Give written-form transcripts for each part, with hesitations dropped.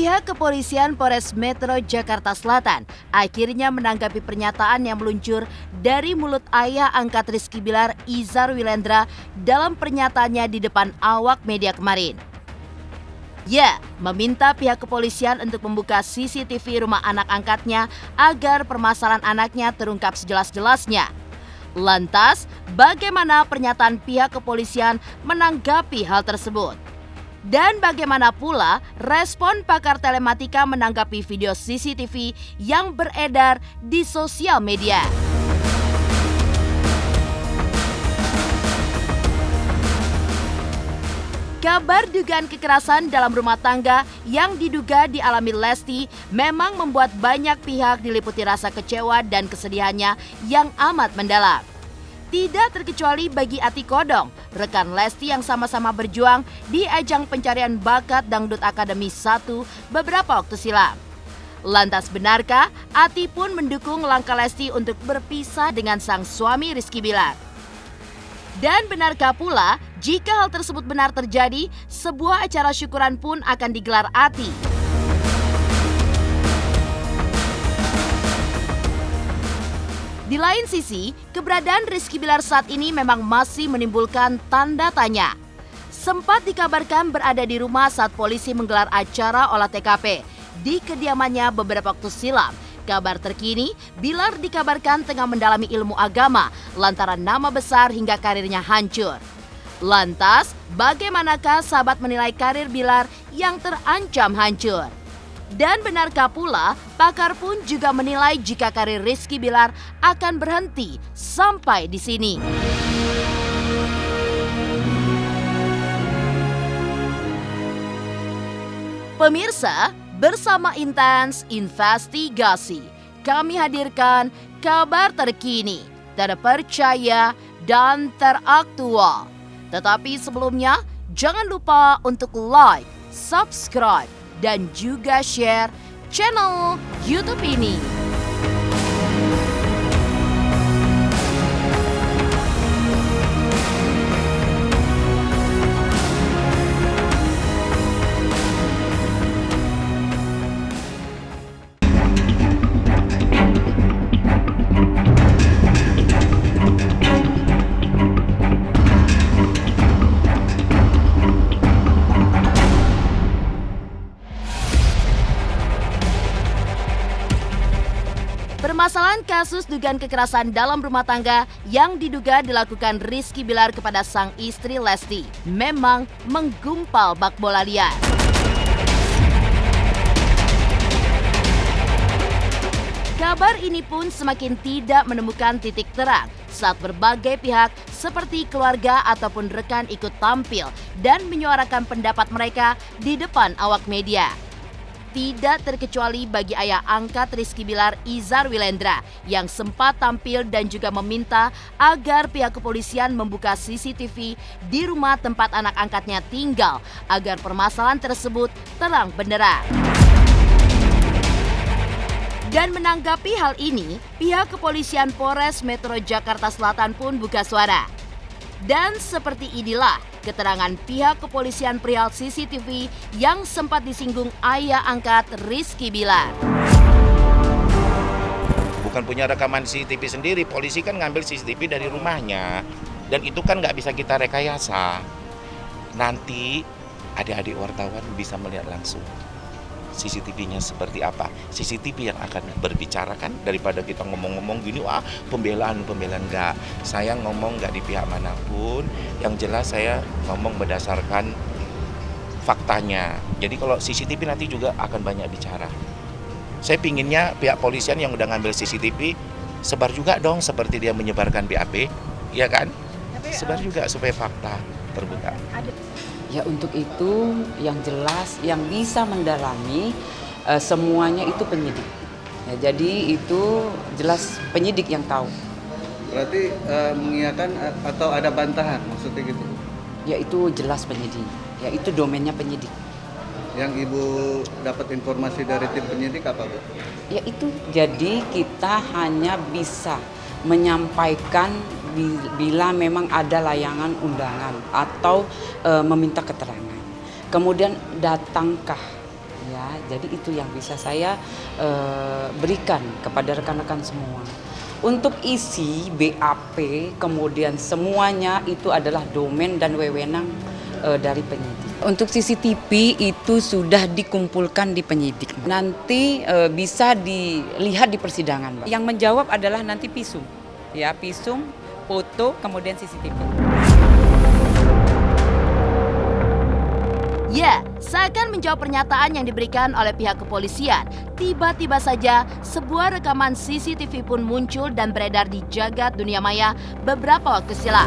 Pihak kepolisian Polres Metro Jakarta Selatan akhirnya menanggapi pernyataan yang meluncur dari mulut ayah angkat Rizky Bilar, Izhar Wilendra, dalam pernyataannya di depan awak media kemarin. Ya, meminta pihak kepolisian untuk membuka CCTV rumah anak angkatnya agar permasalahan anaknya terungkap sejelas-jelasnya. Lantas, bagaimana pernyataan pihak kepolisian menanggapi hal tersebut? Dan bagaimana pula respon pakar telematika menanggapi video CCTV yang beredar di sosial media? Kabar dugaan kekerasan dalam rumah tangga yang diduga dialami Lesti memang membuat banyak pihak diliputi rasa kecewa dan kesedihannya yang amat mendalam. Tidak terkecuali bagi Ati Kodong, rekan Lesti yang sama-sama berjuang di ajang pencarian bakat Dangdut Akademi 1 beberapa waktu silam. Lantas benarkah Ati pun mendukung langkah Lesti untuk berpisah dengan sang suami Rizky Bilar? Dan benarkah pula jika hal tersebut benar terjadi, sebuah acara syukuran pun akan digelar Ati? Di lain sisi, keberadaan Rizky Bilar saat ini memang masih menimbulkan tanda tanya. Sempat dikabarkan berada di rumah saat polisi menggelar acara olah TKP di kediamannya beberapa waktu silam. Kabar terkini, Bilar dikabarkan tengah mendalami ilmu agama lantaran nama besar hingga karirnya hancur. Lantas, bagaimanakah sahabat menilai karir Bilar yang terancam hancur? Dan benarkah pula, pakar pun juga menilai jika karir Rizky Bilar akan berhenti sampai di sini. Pemirsa, bersama Intens Investigasi, kami hadirkan kabar terkini, terpercaya, dan teraktual. Tetapi sebelumnya, jangan lupa untuk like, subscribe, dan juga share channel YouTube ini. Permasalahan kasus dugaan kekerasan dalam rumah tangga yang diduga dilakukan Rizky Bilar kepada sang istri Lesti memang menggumpal bak bola liar. Kabar ini pun semakin tidak menemukan titik terang saat berbagai pihak seperti keluarga ataupun rekan ikut tampil dan menyuarakan pendapat mereka di depan awak media. Tidak terkecuali bagi ayah angkat Rizky Bilar, Izhar Wilendra, yang sempat tampil dan juga meminta agar pihak kepolisian membuka CCTV di rumah tempat anak angkatnya tinggal agar permasalahan tersebut terang benderang. Dan menanggapi hal ini, pihak kepolisian Polres Metro Jakarta Selatan pun buka suara. Dan seperti inilah keterangan pihak kepolisian perihal CCTV yang sempat disinggung ayah angkat Rizky Bilar. Bukan punya rekaman CCTV sendiri, polisi kan ngambil CCTV dari rumahnya. Dan itu kan nggak bisa kita rekayasa. Nanti adik-adik wartawan bisa melihat langsung CCTV-nya seperti apa. CCTV yang akan berbicara kan, daripada kita ngomong-ngomong gini, wah pembelaan enggak. Saya ngomong enggak di pihak manapun, yang jelas saya ngomong berdasarkan faktanya. Jadi kalau CCTV nanti juga akan banyak bicara. Saya pinginnya pihak polisian yang udah ngambil CCTV, sebar juga dong seperti dia menyebarkan BAP, ya kan? Sebar juga supaya fakta terbuka. Ya untuk itu yang jelas yang bisa mendalami semuanya itu penyidik. Ya, jadi itu jelas penyidik yang tahu. Berarti mengiyakan atau ada bantahan maksudnya gitu? Ya itu jelas penyidik. Ya itu domainnya penyidik. Yang Ibu dapat informasi dari tim penyidik apa, Bu? Ya itu jadi kita hanya bisa menyampaikan bila memang ada layangan undangan atau meminta keterangan. Kemudian datangkah Ya, jadi itu yang bisa saya berikan kepada rekan-rekan semua. Untuk isi BAP kemudian semuanya itu adalah domain dan wewenang dari penyidik. Untuk CCTV itu sudah dikumpulkan di penyidik. Nanti bisa dilihat di persidangan, Mbak. Yang menjawab adalah nanti visum. Ya, visum, foto, kemudian CCTV. Ya, seakan menjawab pernyataan yang diberikan oleh pihak kepolisian. Tiba-tiba saja, sebuah rekaman CCTV pun muncul dan beredar di jagat dunia maya beberapa waktu silam.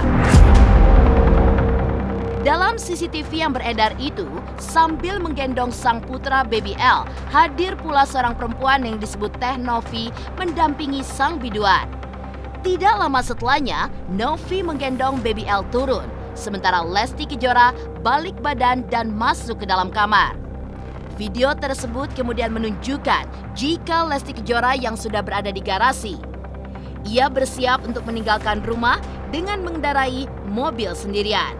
Dalam CCTV yang beredar itu, sambil menggendong sang putra Baby L, hadir pula seorang perempuan yang disebut Teh Novi mendampingi sang biduan. Tidak lama setelahnya, Novi menggendong Baby L turun. Sementara Lesti Kejora balik badan dan masuk ke dalam kamar. Video tersebut kemudian menunjukkan jika Lesti Kejora yang sudah berada di garasi. Ia bersiap untuk meninggalkan rumah dengan mengendarai mobil sendirian.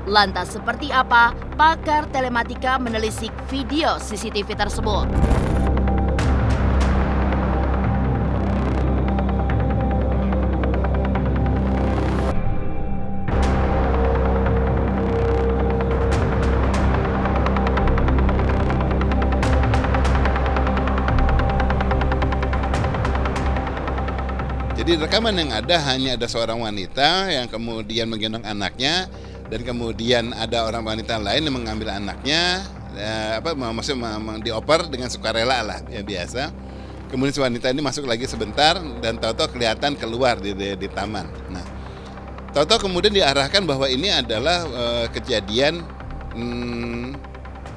Lantas seperti apa pakar telematika menelisik video CCTV tersebut? Jadi rekaman yang hanya ada seorang wanita yang kemudian menggendong anaknya dan kemudian ada orang wanita lain yang mengambil anaknya, maksudnya dioper dengan sukarela lah, ya biasa. Kemudian si wanita ini masuk lagi sebentar dan tahu-tahu kelihatan keluar di taman. Nah, tahu-tahu kemudian diarahkan bahwa ini adalah kejadian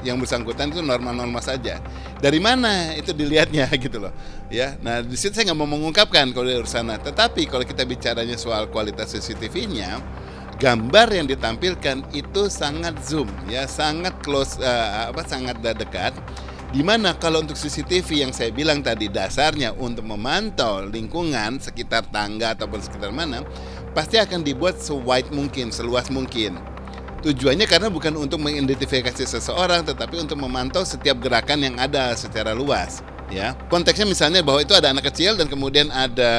yang bersangkutan itu normal-normal saja. Dari mana itu dilihatnya gitu loh, ya. Nah di situ saya nggak mau mengungkapkan kalau di sana. Tetapi kalau kita bicaranya soal kualitas CCTV-nya, gambar yang ditampilkan itu sangat zoom, ya, sangat close, sangat dekat. Dimana kalau untuk CCTV yang saya bilang tadi dasarnya untuk memantau lingkungan sekitar tangga ataupun sekitar mana, pasti akan dibuat se-wide mungkin, seluas mungkin. Tujuannya karena bukan untuk mengidentifikasi seseorang, tetapi untuk memantau setiap gerakan yang ada secara luas. Ya, konteksnya misalnya bahwa itu ada anak kecil dan kemudian ada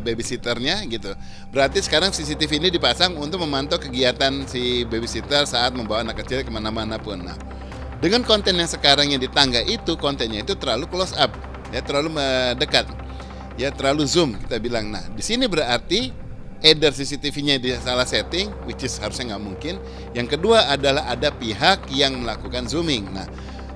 babysitternya gitu. Berarti sekarang CCTV ini dipasang untuk memantau kegiatan si babysitter saat membawa anak kecil kemana-mana pun. Nah, dengan konten yang sekarang yang di tangga itu kontennya itu terlalu close up, ya terlalu dekat, ya terlalu zoom kita bilang. Nah, di sini berarti either CCTV-nya dia salah setting, which is harusnya nggak mungkin. Yang kedua adalah ada pihak yang melakukan zooming. Nah,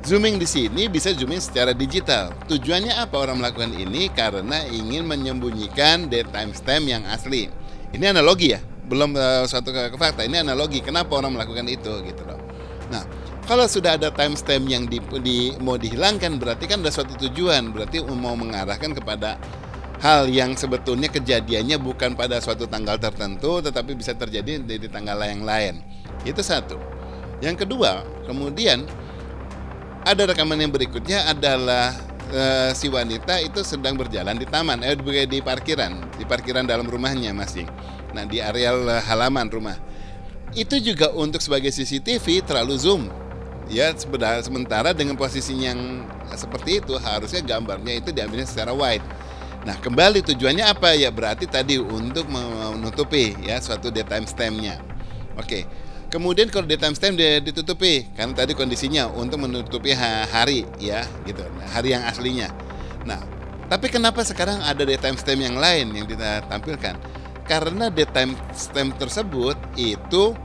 zooming di sini bisa zooming secara digital. Tujuannya apa orang melakukan ini? Karena ingin menyembunyikan date timestamp yang asli. Ini analogi ya, belum suatu ke fakta. Ini analogi. Kenapa orang melakukan itu gitu loh. Nah, kalau sudah ada timestamp yang mau dihilangkan, berarti kan ada suatu tujuan. Berarti mau mengarahkan kepada hal yang sebetulnya kejadiannya bukan pada suatu tanggal tertentu, tetapi bisa terjadi di tanggal yang lain. Itu satu. Yang kedua, kemudian ada rekaman yang berikutnya adalah si wanita itu sedang berjalan di taman, di parkiran dalam rumahnya masing. Nah, di areal halaman rumah. Itu juga untuk sebagai CCTV terlalu zoom. Ya, sementara dengan posisinya yang seperti itu harusnya gambarnya itu diambilnya secara wide. Nah, kembali tujuannya apa ya? Berarti tadi untuk menutupi ya suatu date timestamp-nya. Oke. Kemudian kalau date timestamp ditutupi, karena tadi kondisinya untuk menutupi hari ya, gitu. Hari yang aslinya. Nah, tapi kenapa sekarang ada date timestamp yang lain yang kita tampilkan? Karena date timestamp tersebut itu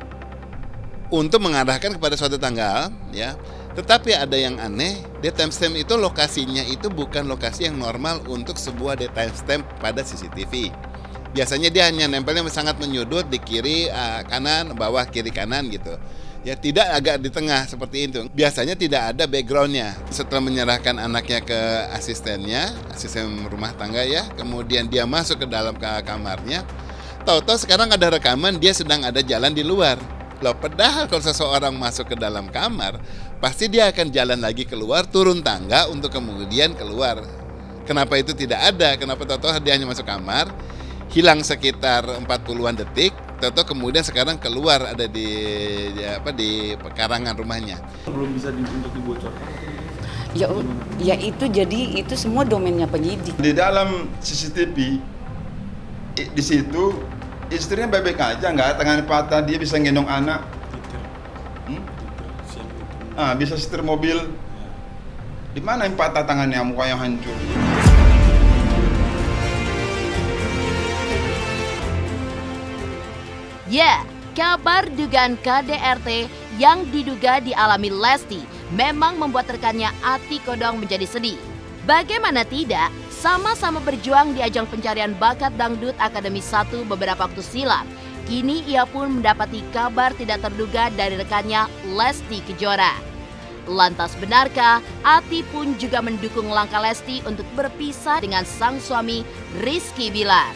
untuk mengarahkan kepada suatu tanggal ya. Tetapi ada yang aneh, date timestamp itu lokasinya itu bukan lokasi yang normal untuk sebuah date timestamp pada CCTV. Biasanya dia hanya nempelnya sangat menyudut di kiri kanan, bawah kiri kanan gitu. Ya, tidak agak di tengah seperti itu. Biasanya tidak ada backgroundnya. Setelah menyerahkan anaknya ke asistennya, asisten rumah tangga ya, kemudian dia masuk ke dalam kamarnya. Tahu-tahu sekarang ada rekaman dia sedang ada jalan di luar. Loh, padahal kalau seseorang masuk ke dalam kamar, pasti dia akan jalan lagi keluar, turun tangga untuk kemudian keluar. Kenapa itu tidak ada? Kenapa tahu-tahu dia hanya masuk kamar, hilang sekitar 40-an detik, tahu-tahu kemudian sekarang keluar ada di pekarangan rumahnya. Belum bisa untuk dibocorkan. Ya itu jadi itu semua domainnya penyidik. Di dalam CCTV di situ istrinya baik-baik aja, nggak tangan patah, dia bisa gendong anak, bisa setir mobil. Di mana yang patah tangannya, mukanya hancur. Ya, kabar dugaan KDRT yang diduga dialami Lesti memang membuat rekannya Ati Kodong menjadi sedih. Bagaimana tidak, sama-sama berjuang di ajang pencarian bakat dangdut Akademi 1 beberapa waktu silam. Kini ia pun mendapati kabar tidak terduga dari rekannya Lesti Kejora. Lantas benarkah Ati pun juga mendukung langkah Lesti untuk berpisah dengan sang suami Rizky Bilar?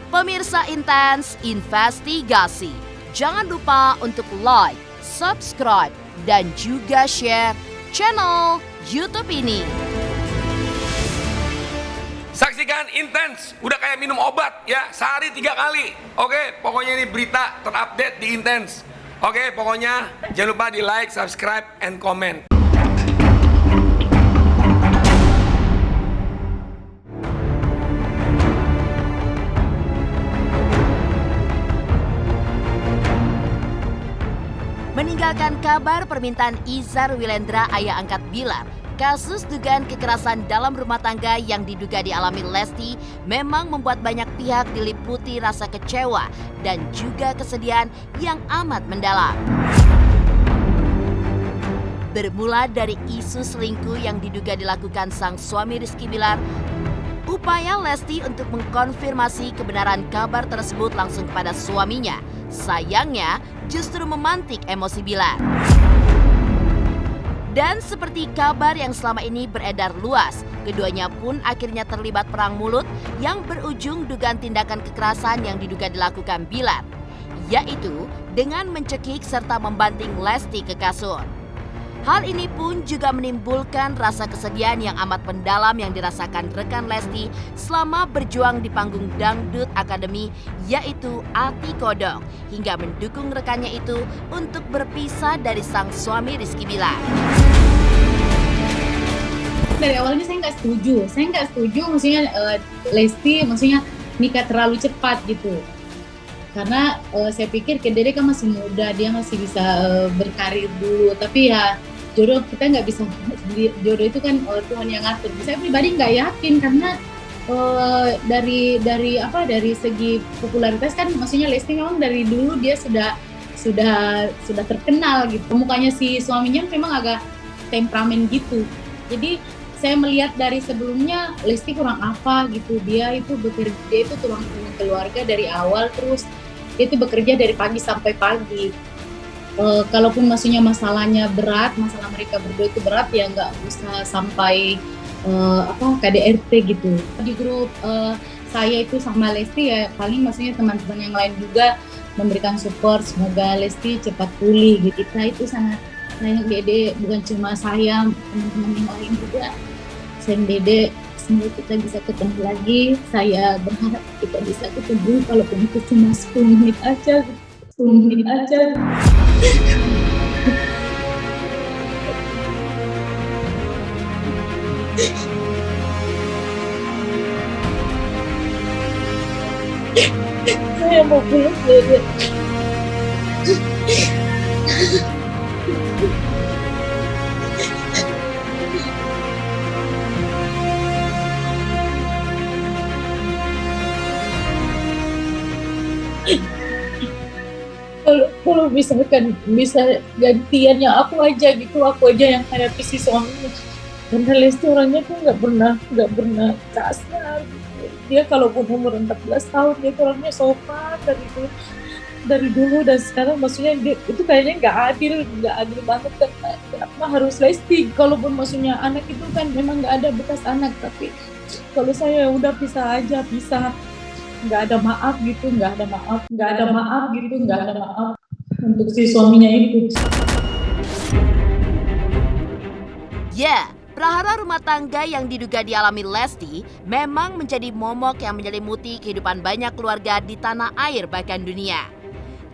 Pemirsa Intens Investigasi, jangan lupa untuk like, subscribe, dan juga share channel YouTube ini. Saksikan Intens, udah kayak minum obat ya, sehari 3 kali. Oke, pokoknya ini berita terupdate di Intens. Oke, pokoknya jangan lupa di like, subscribe, and comment. Meninggalkan kabar permintaan Izar Wilendra, ayah angkat Bilar, kasus dugaan kekerasan dalam rumah tangga yang diduga dialami Lesti memang membuat banyak pihak diliputi rasa kecewa dan juga kesedihan yang amat mendalam. Bermula dari isu selingkuh yang diduga dilakukan sang suami Rizky Bilar, upaya Lesti untuk mengkonfirmasi kebenaran kabar tersebut langsung kepada suaminya, sayangnya justru memantik emosi Bilar. Dan seperti kabar yang selama ini beredar luas, keduanya pun akhirnya terlibat perang mulut yang berujung dugaan tindakan kekerasan yang diduga dilakukan Bilar, yaitu dengan mencekik serta membanting Lesti ke kasur. Hal ini pun juga menimbulkan rasa kesedihan yang amat mendalam yang dirasakan rekan Lesti selama berjuang di panggung Dangdut Akademi, yaitu Ati Kodong, hingga mendukung rekannya itu untuk berpisah dari sang suami Rizky Bilar. Dari awalnya saya nggak setuju maksudnya Lesti maksudnya nikah terlalu cepat gitu. Karena saya pikir Dede kan masih muda, dia masih bisa berkarir dulu, tapi ya jodoh kita nggak bisa, jodoh itu kan Tuhan yang ngatur. Saya pribadi nggak yakin karena dari segi popularitas kan maksudnya Lesti memang dari dulu dia sudah terkenal gitu. Mukanya si suaminya memang agak temperamen gitu. Jadi saya melihat dari sebelumnya Lesti kurang apa gitu, dia itu tulang punggung keluarga dari awal, terus dia itu bekerja dari pagi sampai pagi. Kalaupun maksudnya masalahnya berat, masalah mereka berdua itu berat, ya nggak usah sampai KDRT gitu. Di grup saya itu sama Lesti ya paling maksudnya teman-teman yang lain juga memberikan support, semoga Lesti cepat pulih gitu. Kita itu sangat sayang Dede, bukan cuma saya, teman-teman yang lain juga sayang Dede. Semoga kita bisa ketemu lagi. Saya berharap kita bisa ketemu, kalaupun itu cuma 10 menit aja. 10 menit aja. Saya mau pulang Dede. Kalau misalkan bisa gantiannya aku aja yang hadapi si suaminya. Karena Lesti orangnya tuh nggak pernah kasar gitu. Dia kalaupun umur 14 tahun dia orangnya sopan dari dulu dan sekarang maksudnya dia itu kayaknya nggak adil banget kan. Kenapa harus Lesti? Kalaupun maksudnya anak itu kan memang nggak ada bekas anak, tapi kalau saya udah pisah nggak ada maaf untuk si suaminya itu. Ya, prahara rumah tangga yang diduga dialami Lesti memang menjadi momok yang menyelimuti kehidupan banyak keluarga di tanah air bahkan dunia.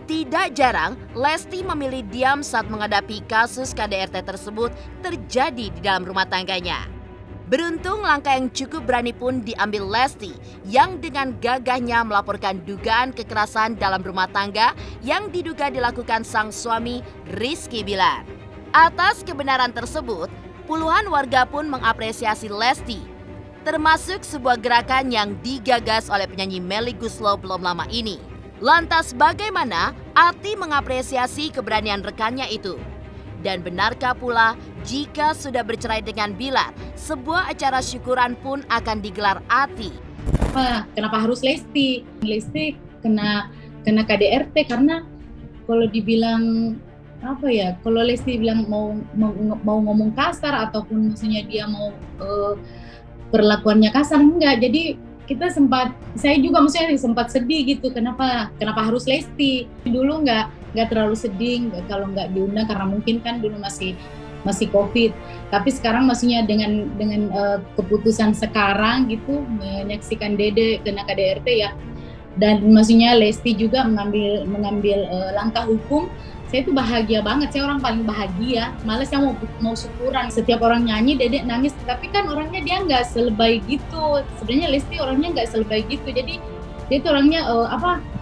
Tidak jarang, Lesti memilih diam saat menghadapi kasus KDRT tersebut terjadi di dalam rumah tangganya. Beruntung langkah yang cukup berani pun diambil Lesti yang dengan gagahnya melaporkan dugaan kekerasan dalam rumah tangga yang diduga dilakukan sang suami Rizky Bilar. Atas kebenaran tersebut, puluhan warga pun mengapresiasi Lesti, termasuk sebuah gerakan yang digagas oleh penyanyi Melly Goeslaw belum lama ini. Lantas bagaimana Ati mengapresiasi keberanian rekannya itu? Dan benarkah pula jika sudah bercerai dengan Bilar, sebuah acara syukuran pun akan digelar Ati? Kenapa harus Lesti? Lesti kena KDRT karena kalau dibilang apa ya? Kalau Lesti bilang mau ngomong kasar ataupun maksudnya dia mau perlakuannya kasar, enggak. Jadi saya juga maksudnya sempat sedih gitu. Kenapa harus Lesti? Dulu nggak terlalu sedih kalau nggak diundang karena mungkin kan dulu masih COVID. Tapi sekarang maksudnya dengan keputusan sekarang gitu menyaksikan Dede kena KDRT ya, dan maksudnya Lesti juga mengambil langkah hukum. Saya tuh bahagia banget, saya orang paling bahagia. Malah saya mau syukuran. Setiap orang nyanyi, Dedek nangis. Tapi kan orangnya dia nggak selebay gitu. Sebenarnya Lesti orangnya nggak selebay gitu. Jadi dia tuh orangnya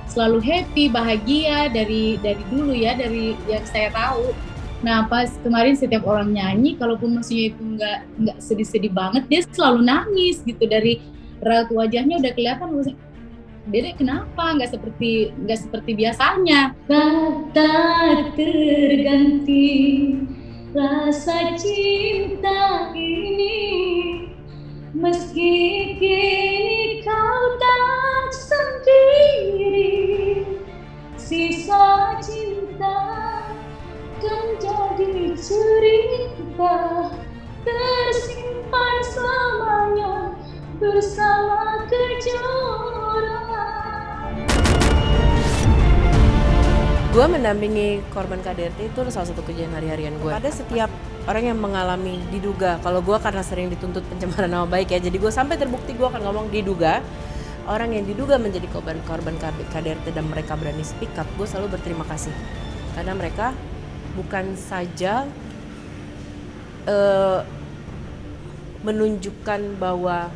selalu happy, bahagia dari dulu ya, dari yang saya tahu. Nah pas kemarin setiap orang nyanyi, kalaupun maksudnya itu nggak sedih-sedih banget, dia selalu nangis gitu. Dari raut wajahnya udah kelihatan. Dedek kenapa nggak seperti biasanya? Kata terganti rasa cinta ini, meski kini kau tak sendiri, sisa cinta kan jadi cerita tersimpan selamanya bersama Kejora. Gue mendampingi korban KDRT itu salah satu kejadian hari-harian gue. Ada setiap orang yang mengalami diduga, kalau gue karena sering dituntut pencemaran nama baik ya, jadi gue sampai terbukti gue akan ngomong diduga. Orang yang diduga menjadi korban KDRT dan mereka berani speak up, gue selalu berterima kasih. Karena mereka bukan saja menunjukkan bahwa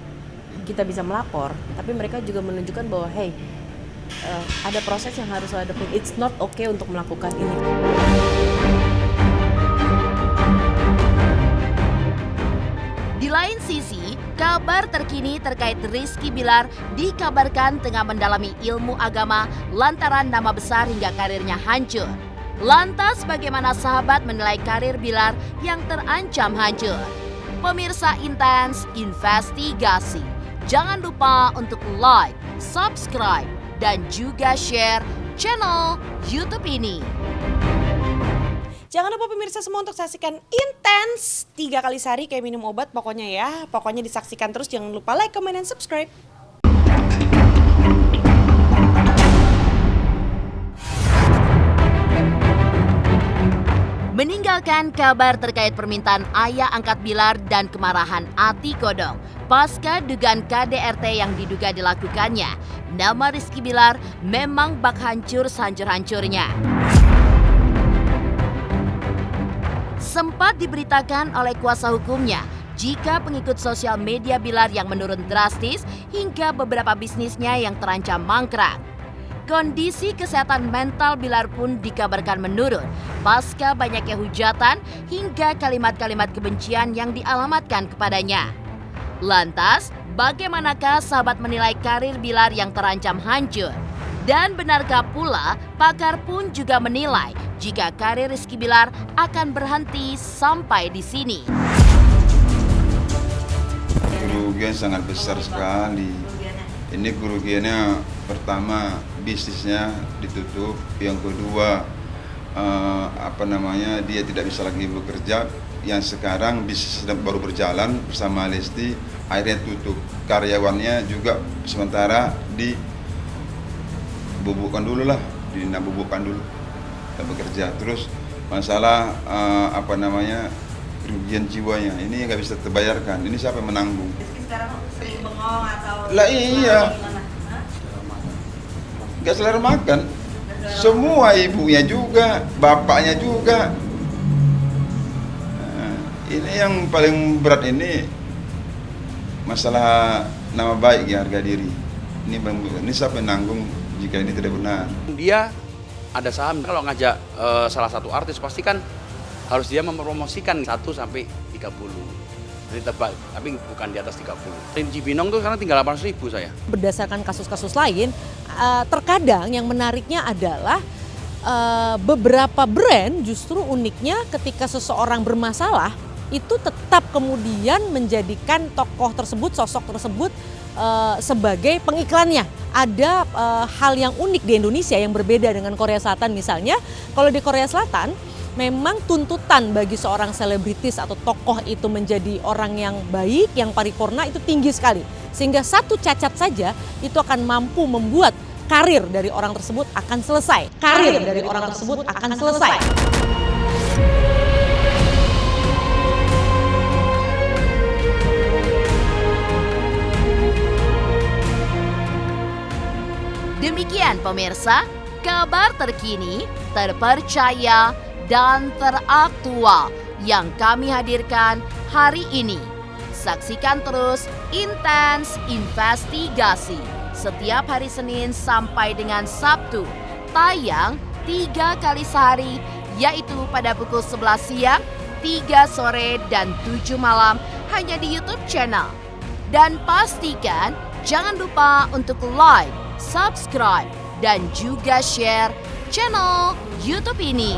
kita bisa melapor, tapi mereka juga menunjukkan bahwa hey, ada proses yang harus lo hadapin. It's not okay untuk melakukan ini. Di lain sisi, kabar terkini terkait Rizky Bilar dikabarkan tengah mendalami ilmu agama lantaran nama besar hingga karirnya hancur. Lantas bagaimana sahabat menilai karir Bilar yang terancam hancur? Pemirsa Intens Investigasi, jangan lupa untuk like, subscribe, dan juga share channel YouTube ini. Jangan lupa pemirsa semua untuk saksikan Intens 3 kali sehari kayak minum obat pokoknya ya. Pokoknya disaksikan terus, jangan lupa like, comment, dan subscribe. Meninggalkan kabar terkait permintaan ayah angkat Bilar dan kemarahan Ati Kodong pasca dugaan KDRT yang diduga dilakukannya, nama Rizky Bilar memang bak hancur sehancur-hancurnya. Sempat diberitakan oleh kuasa hukumnya jika pengikut sosial media Bilar yang menurun drastis hingga beberapa bisnisnya yang terancam mangkrak. Kondisi kesehatan mental Bilar pun dikabarkan menurun pasca banyaknya hujatan hingga kalimat-kalimat kebencian yang dialamatkan kepadanya. Lantas, bagaimanakah sahabat menilai karir Bilar yang terancam hancur? Dan benarkah pula pakar pun juga menilai jika karir Rizky Bilar akan berhenti sampai di sini? Kerugian sangat besar sekali. Ini kerugiannya pertama bisnisnya ditutup, yang kedua dia tidak bisa lagi bekerja, yang sekarang bisnis baru berjalan bersama Lesti akhirnya tutup, karyawannya juga sementara dibubukkan dulu kita bekerja. Terus masalah kerugian jiwanya ini nggak bisa terbayarkan, ini siapa yang menanggung? Sekarang sering bengong atau lah iya nggak selera makan. Semua, ibunya juga, bapaknya juga. Nah, ini yang paling berat ini masalah nama baik ya, harga diri. Ini siapa yang nanggung jika ini tidak benar? Dia ada saham, kalau ngajak salah satu artis pasti kan harus dia mempromosikan 1 sampai 30. Jadi tebak, tapi bukan di atas 30. Cibinong tuh sekarang tinggal 800.000 saya. Berdasarkan kasus-kasus lain, terkadang yang menariknya adalah beberapa brand justru uniknya ketika seseorang bermasalah itu tetap kemudian menjadikan tokoh tersebut, sosok tersebut sebagai pengiklannya. Ada hal yang unik di Indonesia yang berbeda dengan Korea Selatan misalnya. Kalau di Korea Selatan memang tuntutan bagi seorang selebritis atau tokoh itu menjadi orang yang baik, yang paripurna itu tinggi sekali. Sehingga satu cacat saja itu akan mampu membuat karir dari orang tersebut akan selesai. Karir dari orang tersebut akan selesai. Demikian pemirsa, kabar terkini, terpercaya, dan teraktual yang kami hadirkan hari ini. Saksikan terus Intens Investigasi setiap hari Senin sampai dengan Sabtu. Tayang 3 kali sehari, yaitu pada pukul 11 siang, 3 sore, dan 7 malam hanya di YouTube channel. Dan pastikan jangan lupa untuk like, subscribe, dan juga share channel YouTube ini.